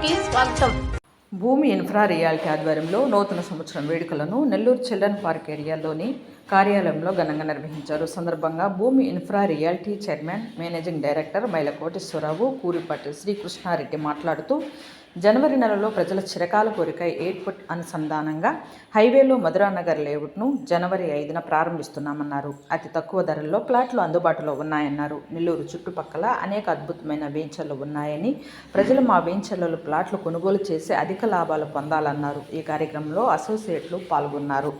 కి స్వాగతం. భూమి ఇన్ఫ్రా రియాలిటీ ఆధ్వర్యంలో నూతన సంవత్సరం వేడుకలను నెల్లూరు చిల్డ్రన్ పార్క్ ఏరియాలోని కార్యాలయంలో ఘనంగా నిర్వహించారు. సందర్భంగా భూమి infra reality chairman, managing director మైల కోటేశ్వరరావు, కూరిపాటి శ్రీకృష్ణారెడ్డి మాట్లాడుతూ, జనవరి నెలలో ప్రజల చిరకాల కోరిక ఎయిర్పోర్ట్ అనుసంధానంగా హైవేలో మధురానగర్ లేఅవుట్ను జనవరి 5న ప్రారంభిస్తున్నామన్నారు. అతి తక్కువ ధరల్లో ప్లాట్లు అందుబాటులో ఉన్నాయన్నారు. నెల్లూరు చుట్టుపక్కల అనేక అద్భుతమైన వెంచర్లు ఉన్నాయని, ప్రజలు మా వెంచర్లలో ప్లాట్లు కొనుగోలు చేసి అధిక లాభాలు పొందాలన్నారు. ఈ కార్యక్రమంలో అసోసియేట్లు పాల్గొన్నారు.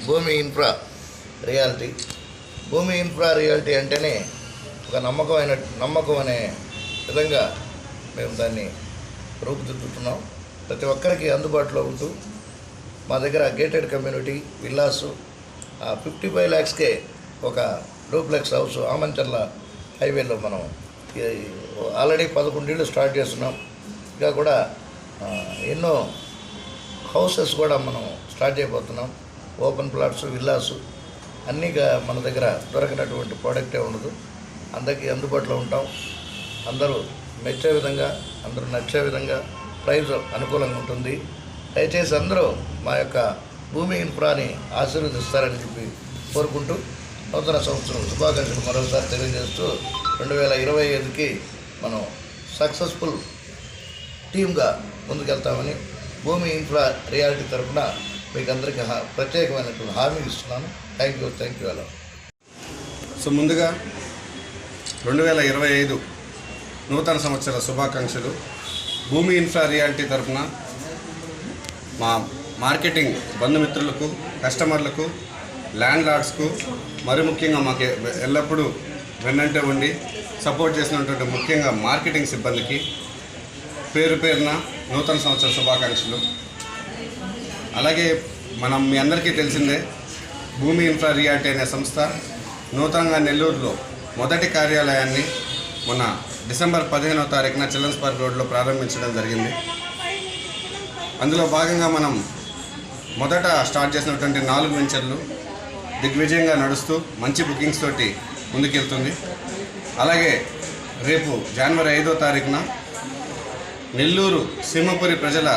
భూమి ఇన్ఫ్రా రియాలిటీ అంటేనే ఒక నమ్మకం అనే విధంగా మేము దాన్ని రూపుదిద్దుతున్నాం. ప్రతి ఒక్కరికి అందుబాటులో ఉంటూ మా దగ్గర గేటెడ్ కమ్యూనిటీ విల్లాసు 55 lakhsకే ఒక డూప్లెక్స్ హౌస్ ఆమంచర్ల హైవేలో మనం ఆల్రెడీ 11 ఇళ్ళు స్టార్ట్ చేస్తున్నాం. ఇంకా కూడా ఎన్నో హౌసెస్ కూడా మనం స్టార్ట్ చేయబోతున్నాం. ఓపెన్ ప్లాట్స్, విల్లాసు అన్నీ మన దగ్గర దొరకనటువంటి ప్రోడక్టే ఉండదు. అందరికీ అందుబాటులో ఉంటాం. అందరూ మెచ్చే విధంగా, అందరూ నచ్చే విధంగా ప్రైస్ అనుకూలంగా ఉంటుంది. దయచేసి అందరూ మా యొక్క భూమి ఇన్ఫ్రాని ఆశీర్వదిస్తారని చెప్పి కోరుకుంటూ నూతన సంవత్సరం శుభాకాంక్షలు మరోసారి తెలియజేస్తూ 2025కి మనం సక్సెస్ఫుల్ టీమ్గా ముందుకెళ్తామని భూమి ఇన్ఫ్రా రియాలిటీ తరఫున మీకు అందరికీ ప్రత్యేకమైనటువంటి హామీ ఇస్తున్నాను. థ్యాంక్ యూ అలా. సో ముందుగా 2025 నూతన సంవత్సర శుభాకాంక్షలు. భూమి ఇన్ఫ్రా రియాలిటీ తరఫున మా మార్కెటింగ్ బంధుమిత్రులకు, కస్టమర్లకు, ల్యాండ్ లార్డ్స్కు, మరి ముఖ్యంగా మాకు ఎల్లప్పుడూ వెన్నంటే ఉండి సపోర్ట్ చేసినటువంటి ముఖ్యంగా మార్కెటింగ్ సిబ్బందికి పేరున నూతన సంవత్సర శుభాకాంక్షలు. అలాగే మీ అందరికీ తెలిసిందే, భూమి ఇన్ఫ్రా రియాలిటీ అనే సంస్థ నూతనంగా నెల్లూరులో మొదటి కార్యాలయాన్ని మొన్న డిసెంబర్ 15వ తారీఖున చిల్డ్రన్స్ పార్క్ రోడ్లో ప్రారంభించడం జరిగింది. అందులో భాగంగా మనం మొదట స్టార్ట్ చేసినటువంటి 4 వెంచర్లు దిగ్విజయంగా నడుస్తూ మంచి బుకింగ్స్ తోటి ముందుకెళ్తుంది. అలాగే రేపు జనవరి 5వ తారీఖున నెల్లూరు సింహపురి ప్రజల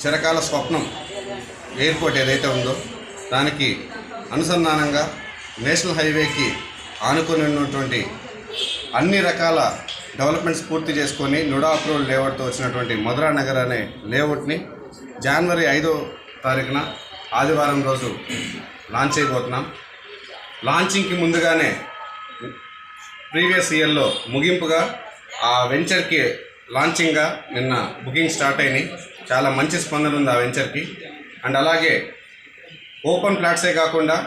చిరకాల స్వప్నం ఎయిర్పోర్ట్ ఏదైతే ఉందో దానికి అనుసంధానంగా నేషనల్ హైవేకి ఆనుకొని ఉన్నటువంటి అన్ని రకాల డెవలప్మెంట్స్ పూర్తి చేసుకొని నుడా అప్రూవల్ లేఅవుట్తో వచ్చినటువంటి మధురానగర్ అనే లేఅవుట్ని జనవరి 5వ తారీఖున ఆదివారం రోజు లాంచ్ చేయబోతున్నాం. లాంచింగ్కి ముందుగానే ప్రీవియస్ ఇయర్లో ముగింపుగా ఆ వెంచర్కి లాంచింగ్గా నిన్న బుకింగ్ స్టార్ట్ అయినాయి. చాలా మంచి స్పందన ఉంది ఆ వెంచర్కి. అండ్ అలాగే ఓపెన్ ఫ్లాట్సే కాకుండా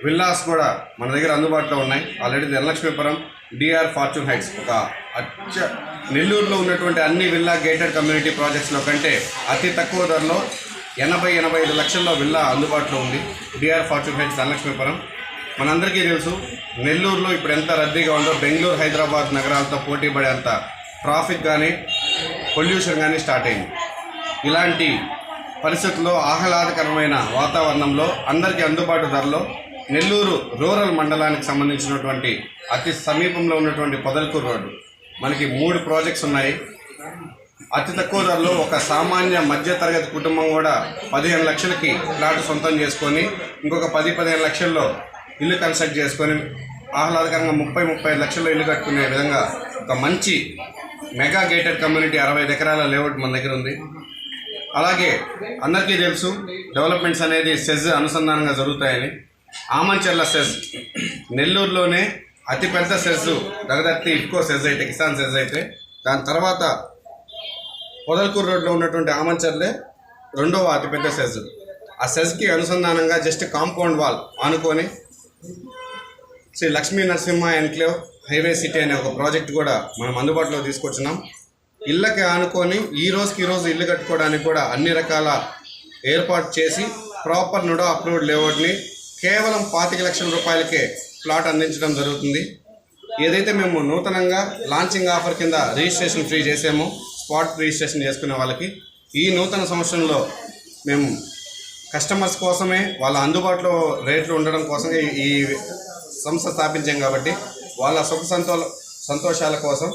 విల్లాస్ కూడా మన దగ్గర అందుబాటులో ఉన్నాయి. Already Dhanalakshmipuram, DR Fortune Heights ఒక నెల్లూరులో ఉన్నటువంటి అన్ని విల్లా గేటెడ్ కమ్యూనిటీ ప్రాజెక్ట్స్లో కంటే అతి తక్కువ ధరలో 80-85 లక్షల్లో విల్లా అందుబాటులో ఉంది. DR Fortune Heights Dhanalakshmipuram. మనందరికీ తెలుసు నెల్లూరులో ఇప్పుడు ఎంత రద్దీగా ఉందో. బెంగళూరు, హైదరాబాద్ నగరాలతో పోటీ పడేంత ట్రాఫిక్ కానీ పొల్యూషన్ కానీ స్టార్ట్ అయింది. ఇలాంటి పరిస్థితుల్లో ఆహ్లాదకరమైన వాతావరణంలో అందరికీ అందుబాటు ధరలో నెల్లూరు రూరల్ మండలానికి సంబంధించినటువంటి అతి సమీపంలో ఉన్నటువంటి పొదలకూరు రోడ్డు మనకి 3 ప్రాజెక్ట్స్ ఉన్నాయి. అతి తక్కువ ధరలో ఒక సామాన్య మధ్యతరగతి కుటుంబం కూడా 15 లక్షలకి ప్లాట్ సొంతం చేసుకొని ఇంకొక 10-15 లక్షల్లో ఇల్లు కన్స్ట్రక్ట్ చేసుకొని ఆహ్లాదకరంగా 30-35 లక్షల్లో ఇల్లు కట్టుకునే విధంగా ఒక మంచి మెగా గేటెడ్ కమ్యూనిటీ 65 ఎకరాల లేఅవుట్ మన దగ్గర ఉంది. అలాగే అందరికీ తెలుసు డెవలప్మెంట్స్ అనేది సెజ్ అనుసంధానంగా జరుగుతాయని. ఆమంచర్ల సెజ్ నెల్లూరులోనే అతిపెద్ద సెజ్ దగదత్తి ఇఫ్కో సెజ్ అయితే, కిసాన్ సెజ్ అయితే, దాని తర్వాత పొదలకూరు రోడ్లో ఉన్నటువంటి ఆమంచర్లే 2వ అతిపెద్ద సెజ్. ఆ సెజ్కి అనుసంధానంగా జస్ట్ కాంపౌండ్ వాల్ ఆనుకొని Sri Lakshmi Narasimha enclave highway city అనే ఒక ప్రాజెక్ట్ కూడా మనం అందుబాటులో తీసుకొచ్చినాం. ఇళ్ళకి ఆనుకొని ఈ రోజుకి ఇల్లు కట్టుకోవడానికి కూడా అన్ని రకాల ఏర్పాటు చేసి ప్రాపర్ నుడా అప్రూవ్డ్ లేఅవుట్ని కేవలం 25 లక్షల రూపాయలకే ప్లాట్ అందించడం జరుగుతుంది. ఏదైతే మేము నూతనంగా లాంచింగ్ ఆఫర్ కింద రిజిస్ట్రేషన్ ఫ్రీ చేసామో, స్పాట్ రిజిస్ట్రేషన్ చేసుకునే వాళ్ళకి ఈ నూతన సంవత్సరంలో మేము కస్టమర్స్ కోసమే వాళ్ళ అందుబాటులో రేట్లు ఉండడం కోసమే ఈ సంస్థ స్థాపించాం. కాబట్టి వాళ్ళ సుఖ సంతోషాల కోసం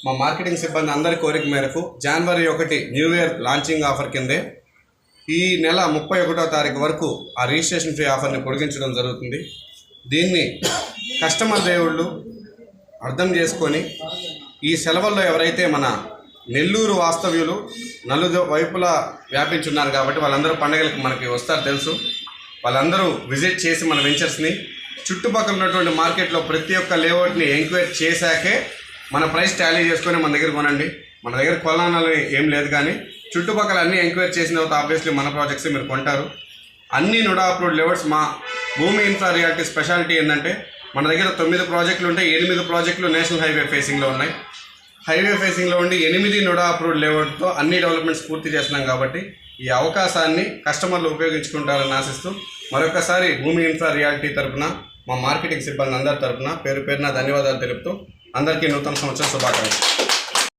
మా మార్కెటింగ్ సిబ్బంది అందరి కోరిక మేరకు జనవరి 1 న్యూ ఇయర్ లాంచింగ్ ఆఫర్ కిందే ఈ నెల 31వ తారీఖు వరకు ఆ రిజిస్ట్రేషన్ ఫీ ఆఫర్ని పొడిగించడం జరుగుతుంది. దీన్ని కస్టమర్ దేవుళ్ళు అర్థం చేసుకొని ఈ సెలవుల్లో ఎవరైతే మన నెల్లూరు వాస్తవ్యులు వైపులా వ్యాపించున్నారు కాబట్టి వాళ్ళందరూ పండుగలకు మనకి వస్తారు తెలుసు. వాళ్ళందరూ విజిట్ చేసి మన వెంచర్స్ని చుట్టుపక్కల ఉన్నటువంటి మార్కెట్లో ప్రతి ఒక్క లేఅవుట్ని ఎంక్వైరీ చేశాకే మన ప్రైస్ టాలీ చేసుకొని మన దగ్గర కొనండి. మన దగ్గర కొనాలని ఏం లేదు, కానీ చుట్టుపక్కల అన్నీ ఎంక్వైరీ చేసిన తర్వాత ఆబ్వియస్లీ మన ప్రాజెక్ట్స్ మీరు కొంటారు. అన్ని నుడా అప్రూవ్డ్ లేఅవుట్స్. మా భూమి ఇన్ఫ్రా రియాలిటీ స్పెషాలిటీ ఏంటంటే మన దగ్గర 9 ప్రాజెక్టులు ఉంటాయి. 8 ప్రాజెక్టులు నేషనల్ హైవే ఫేసింగ్లో ఉన్నాయి. హైవే ఫేసింగ్లో ఉండి 8 నుడా అప్రూవ్డ్ లేఅవుట్తో అన్ని డెవలప్మెంట్స్ పూర్తి చేస్తున్నాం కాబట్టి ఈ అవకాశాన్ని కస్టమర్లు ఉపయోగించుకుంటారని ఆశిస్తూ మరొకసారి భూమి ఇన్ఫ్రా రియాలిటీ తరపున మా మార్కెటింగ్ సిబ్బంది అందరి తరపున పేరు పేరున ధన్యవాదాలు తెలుపుతూ అందరికీ నూతన సంవత్సరం శుభాకాంక్షలు.